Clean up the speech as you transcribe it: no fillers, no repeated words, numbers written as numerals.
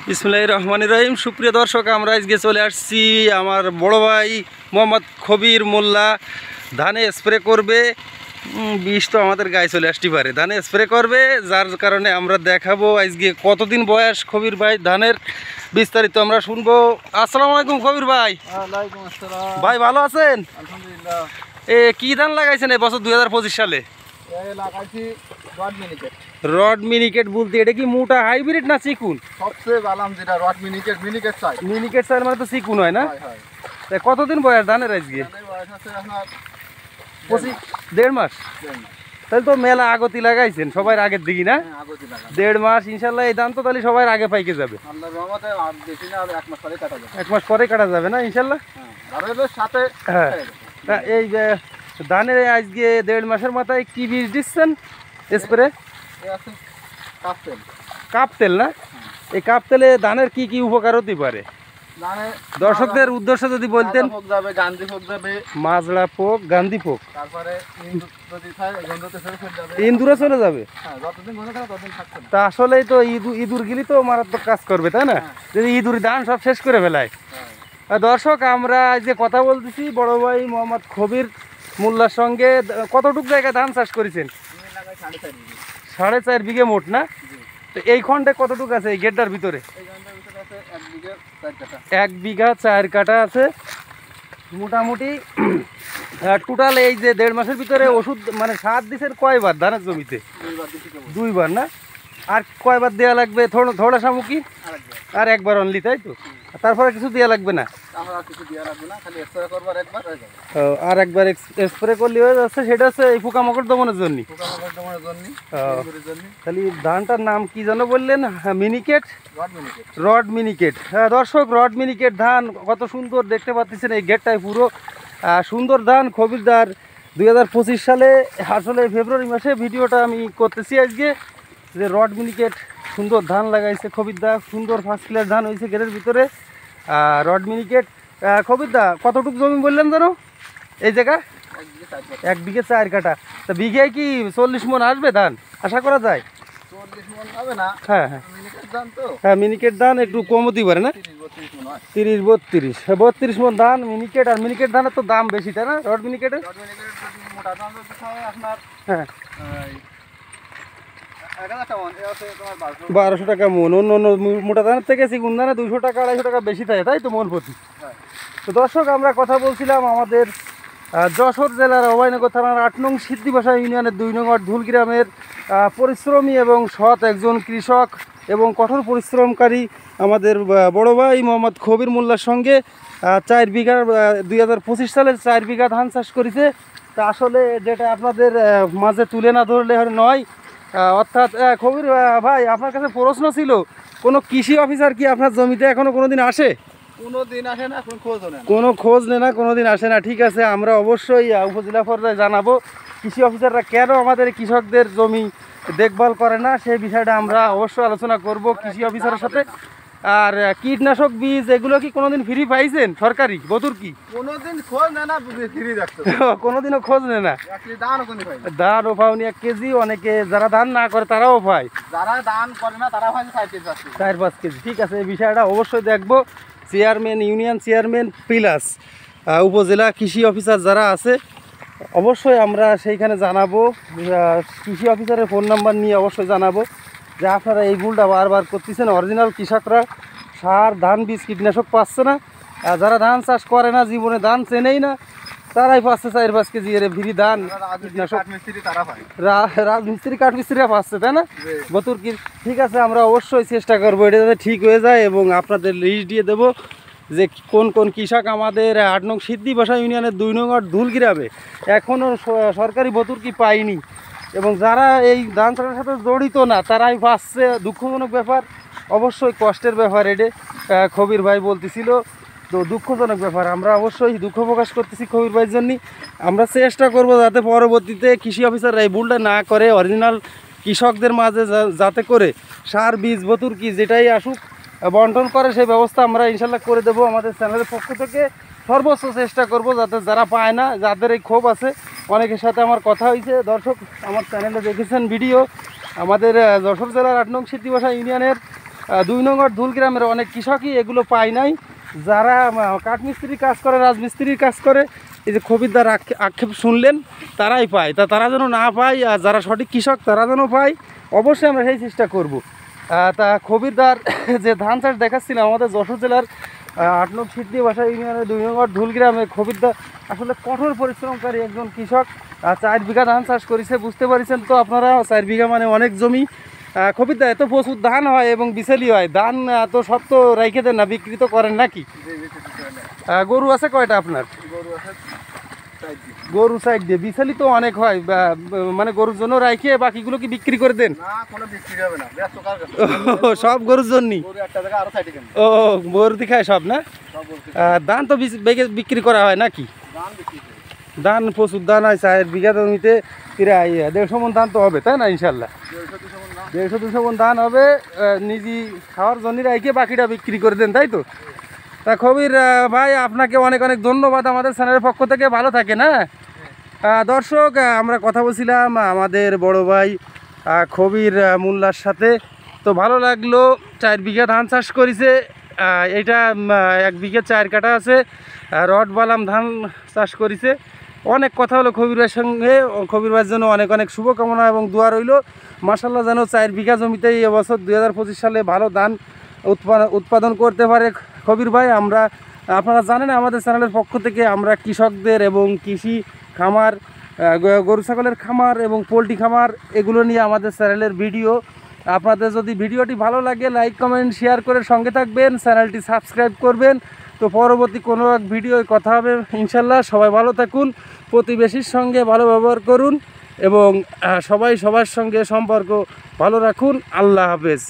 বিসমিল্লাহির রহমানির রহিম। সুপ্রিয় দর্শক, আমরা আজকে চলে আসছি আমার বড় ভাই মোহাম্মদ খবির মোল্লা ধানে স্প্রে করবে। বিষ তো আমাদের গায়ে চলে আসতে পারে, ধানে স্প্রে করবে, যার কারণে আমরা দেখাবো আজকে কতদিন বয়স খবির ভাই ধানের, বিস্তারিত আমরা শুনবো। আসসালামু আলাইকুম খবির ভাই। ওয়ালাইকুম আসসালাম। ভাই ভালো আছেন? আলহামদুলিল্লাহ। কি ধান লাগাইছেন এই বছর 2025 সালে? লাগাইছি রড মিনিকেট। রড মিনিকেট বলতে এটা কি মোটা হাইব্রিড না চিকুন? সবচেয়ে ভালো যেটা রড মিনিকেট, মিনিকেট চাই। মিনিকেট চাই মানে তো চিকুন হয় না? হয়। তাই কতদিন বয়স ধানের আজকে? বয়স আছে আপনার 1.5 মাস। তাহলে তো মেলা আগতি লাগাইছেন, সবাই আগের দিকে না? 1.5 মাস ইনশাল্লাহ এই ধান তো তাহলে সবাই আগে পাইকে যাবে। আল্লাহর রহমতে আর বেশি না, 1 মাস পরে কাটা যাবে। 1 মাস পরে কাটা যাবে না ইনশাল্লাহ? হ্যাঁ, সাথে। হ্যাঁ, এই ধানের আজকে 1.5 মাসের মাথায় কি বীজ দিচ্ছেন স্প্রে? কাপ তেল না? এই কাপ তেলে ধানের কি কি উপকার হতে পারে দর্শকদের উদ্দেশ্যে যদি বলতেন? মাজরা পোক, গান্ধী পোক, তারপরে ইন্দুরে চলে যাবে। তা আসলেই তো ইঁদুর গিলি তো মারাত্মক কাজ করবে, তাই না? যদি ইঁদুর ধান সব শেষ করে ফেলায়। দর্শক, আমরা যে কথা বলতেছি বড় ভাই মোহাম্মদ খবির মোল্লার সঙ্গে। কতটুক জায়গায় ধান চাষ করেছেন? 4.5 বিঘে মোট না? তো এই খণ্ডে কতটুক আছে এই গেটটার ভিতরে? 1 বিঘা 4 কাঠা আছে মোটামুটি। টোটাল এই যে 1.5 মাসের ভিতরে ওষুধ মানে সার দিচ্ছেন কয়বার ধানের জমিতে? 2 বার না? আর কয়বার দেওয়া লাগবে? থোড়া সামুকি আর একবার অনলি, তাই তো? তারপরে কিছু দেওয়া লাগবে না? আর একবার স্প্রে করলে হয়ে যাচ্ছে। সেটা হচ্ছে এই পোকামাকড় দমনের জন্য। তাহলে ধানটার নাম কি যেন বললেন? মিনিকেট, রড মিনিকেট। হ্যাঁ দর্শক, রড মিনিকেট ধান কত সুন্দর দেখতে পাচ্ছেন। এই গেটটায় পুরো সুন্দর ধান খবিরদার 2025 সালে। আসলে ফেব্রুয়ারি মাসে ভিডিওটা আমি করতেছি আজকে, যে রড মিনিকেট সুন্দর ধান লাগাইছে খবিরদা। সুন্দর ফার্স্ট ক্লাস ধান হয়েছে গেটের ভিতরে। রড মিনিকেট খবিরদা কতটুকু জমি বললেন জানো এই জায়গা? 1 বিঘে 4 কাঠা। তা বিঘায় কি 40 মন আসবে ধান আশা করা যায়? হ্যাঁ হ্যাঁ হ্যাঁ, মিনিকেট ধান একটু কম হতে পারে না? 30-32 মন ধান মিনিকেট। আর মিনিকেট ধানের তো দাম বেশি, তাই না রড মিনিকেটের? হ্যাঁ, 1200 টাকা মন। অন্য মোটা ধানের থেকে চিকুন ধানে 200 টাকা 250 টাকা বেশি থাকে, তাই তো মন প্রতি? তো দর্শক, আমরা কথা বলছিলাম আমাদের যশোর জেলার অভয়নগর থানার 8 নং সিদ্ধিবাসা ইউনিয়নের 2 নং ধুল গ্রামের পরিশ্রমী এবং সৎ একজন কৃষক এবং কঠোর পরিশ্রমকারী আমাদের বড় ভাই মোহাম্মদ খবির মোল্লার সঙ্গে 4 বিঘা 2025 সালের 4 বিঘা ধান চাষ করেছে। তা আসলে যেটা আপনাদের মাঝে তুলে না ধরলে নয়। অর্থাৎ খবির ভাই, আপনার কাছে প্রশ্ন ছিল, কোনো কৃষি অফিসার কি আপনার জমিতে এখনো কোনোদিন আসে? কোনোদিন আসে না, কোনো খোঁজ নেয় না, কোনোদিন আসে না। ঠিক আছে, আমরা অবশ্যই উপজেলা পর্যায়ে জানাবো কৃষি অফিসাররা কেন আমাদের কৃষকদের জমি দেখভাল করে না, সেই বিষয়টা আমরা অবশ্যই আলোচনা করব কৃষি অফিসারের সাথে। আর কীটনাশক বীজ এগুলো কি কোনোদিন ফ্রি পাইছেন সরকারি বতুর কি? কোনোদিন খোঁজ নেয় না, ফ্রি রাখতে কোনোদিনও খোঁজ নেয় না। ধানও পাওনি 1 কেজি, অনেকে যারা ধান না করে তারাও পায়, যারা ধান করে না তারা পায় 4-5 কেজি। ঠিক আছে, এই বিষয়টা অবশ্যই দেখবো। চেয়ারম্যান, ইউনিয়ন চেয়ারম্যান প্লাস উপজেলা কৃষি অফিসার যারা আছে অবশ্যই আমরা সেইখানে জানাবো। কৃষি অফিসারের ফোন নাম্বার নিয়ে অবশ্যই জানাবো যে আপনারা এই ভুলটা বারবার করতেছেন। অরিজিনাল কৃষকরা সার, ধান, বীজ, কীটনাশক পাচ্ছে না। যারা ধান চাষ করে না, জীবনে ধান চেনেই না, তারাই পাচ্ছে 4-5 কেজি এর ফ্রি ধান কীটনাশক। রাজমিস্ত্রি, কাঠমিস্ত্রিরা পাচ্ছে, তাই না বতুর কি? ঠিক আছে, আমরা অবশ্যই চেষ্টা করবো এটা যাতে ঠিক হয়ে যায় এবং আপনাদের লিস্ট দিয়ে দেবো যে কোন কোন কৃষক আমাদের 8 নং সিদ্ধিবাসা ইউনিয়নের 2 নং ধুল গ্রামে এখনও সরকারি বতুর কি পায়নি, এবং যারা এই ধান চাষের সাথে জড়িত না তারাই পাচ্ছে। দুঃখজনক ব্যাপার, অবশ্যই কষ্টের ব্যাপার। এটা খবির ভাই বলতেছিল, তো দুঃখজনক ব্যাপার। আমরা অবশ্যই দুঃখ প্রকাশ করতেছি খবির ভাইয়ের জন্য। আমরা চেষ্টা করব যাতে পরবর্তীতে কৃষি অফিসাররা এই ভুলটা না করে, অরিজিনাল কৃষকদের মাঝে যাতে করে সার, বীজ, বতুর কি যেটাই আসুক বন্টন করে, সেই ব্যবস্থা আমরা ইনশাল্লাহ করে দেবো। আমাদের চ্যানেলের পক্ষ থেকে সর্বোচ্চ চেষ্টা করব যাতে যারা পায় না, যাদের এই ক্ষোভ আছে, অনেকের সাথে আমার কথা হয়েছে। দর্শক, আমার চ্যানেলে দেখেছেন ভিডিও, আমাদের যশোর জেলার 8 নং সিদ্ধিবাসা ইউনিয়নের 2 নং ওয়ার্ড ধুলগ্রামের অনেক কৃষকই এগুলো পায় নাই, যারা কাঠমিস্ত্রির কাজ করে, রাজমিস্ত্রির কাজ করে, এই যে খবিরদার আক্ষেপ শুনলেন, তারাই পায়। তা তারা যেন না পায়, আর যারা সঠিক কৃষক তারা যেন পায়, অবশ্যই আমরা সেই চেষ্টা করব। তা খবিরদার যে ধান চাষ দেখাচ্ছিলাম আমাদের যশোর জেলার 8 নং সিদ্ধি বাসা ইউনিয়নের 2 নং ওয়ার্ড ধুলগ্রামে খবিরদার আসলে কঠোর পরিশ্রমকারী একজন কৃষক। 4 বিঘা ধান চাষ করেছে, বুঝতে পারছেন তো আপনারা, 4 বিঘা মানে অনেক জমি। খবিরদা, এত প্রচুর ধান হয় এবং বিচেলি হয়, ধান তো সব তো রাইখে দেন না, বিক্রি তো করেন নাকি? গরু আছে কয়টা আপনার? গরু সাইড দিয়ে বিচেলি তো অনেক হয়, মানে গরুর জন্য রাইখে বাকিগুলো কি বিক্রি করে দেন? না, কোনো বিক্রি হবে না, ব্যস্ত কার কাছে। সব গরুর জন্যই? গরু একটা জায়গা আরো সাইডে কেন? ও, গরু দেখায় সব না? সব গরু ধান তো বিক্রি করা হয় নাকি? ধান বিক্রি করে। ধান প্রচুর ধান হয়, 4 বিঘা জমিতে প্রায় 150 মণ ধান তো হবে, তাই না? ইনশাল্লাহ 150-200 মণ না? 150-200 মণ ধান হবে, নিজে খাওয়ার জন্য রাইখে বাকিটা বিক্রি করে দেন, তাই তো? তা খবির ভাই, আপনাকে অনেক অনেক ধন্যবাদ আমাদের চ্যানেলের পক্ষ থেকে, ভালো থাকেন। হ্যাঁ দর্শক, আমরা কথা বলছিলাম আমাদের বড় ভাই খবির মোল্লার সাথে। তো ভালো লাগলো, 4 বিঘা ধান চাষ করেছে, এটা 1 বিঘা 4 কাটা আছে, রড বালাম ধান চাষ করেছে। অনেক কথা হলো খবির ভাইয়ের সঙ্গে, খবির ভাইয়ের জন্য অনেক অনেক শুভকামনা এবং দোয়া রইল। মাশাল্লাহ, যেন 4 বিঘা জমিতে এবছর 2025 সালে ভালো ধান উৎপাদন করতে পারে খবির ভাই। আপনারা জানেন আমাদের চ্যানেলের পক্ষ থেকে আমরা কৃষকদের এবং কৃষি খামার, গরু ছাগলের খামার এবং পোলট্রি খামার, এগুলো নিয়ে আমাদের চ্যানেলের ভিডিও। আপনাদের যদি ভিডিওটি ভালো লাগে, লাইক কমেন্ট শেয়ার করে সঙ্গে থাকবেন, চ্যানেলটি সাবস্ক্রাইব করবেন। তো পরবর্তী কোনো এক ভিডিওয় কথা হবে ইনশাল্লাহ। সবাই ভালো থাকুন, প্রতিবেশীর সঙ্গে ভালো ব্যবহার করুন এবং সবাই সবার সঙ্গে সম্পর্ক ভালো রাখুন। আল্লাহ হাফেজ।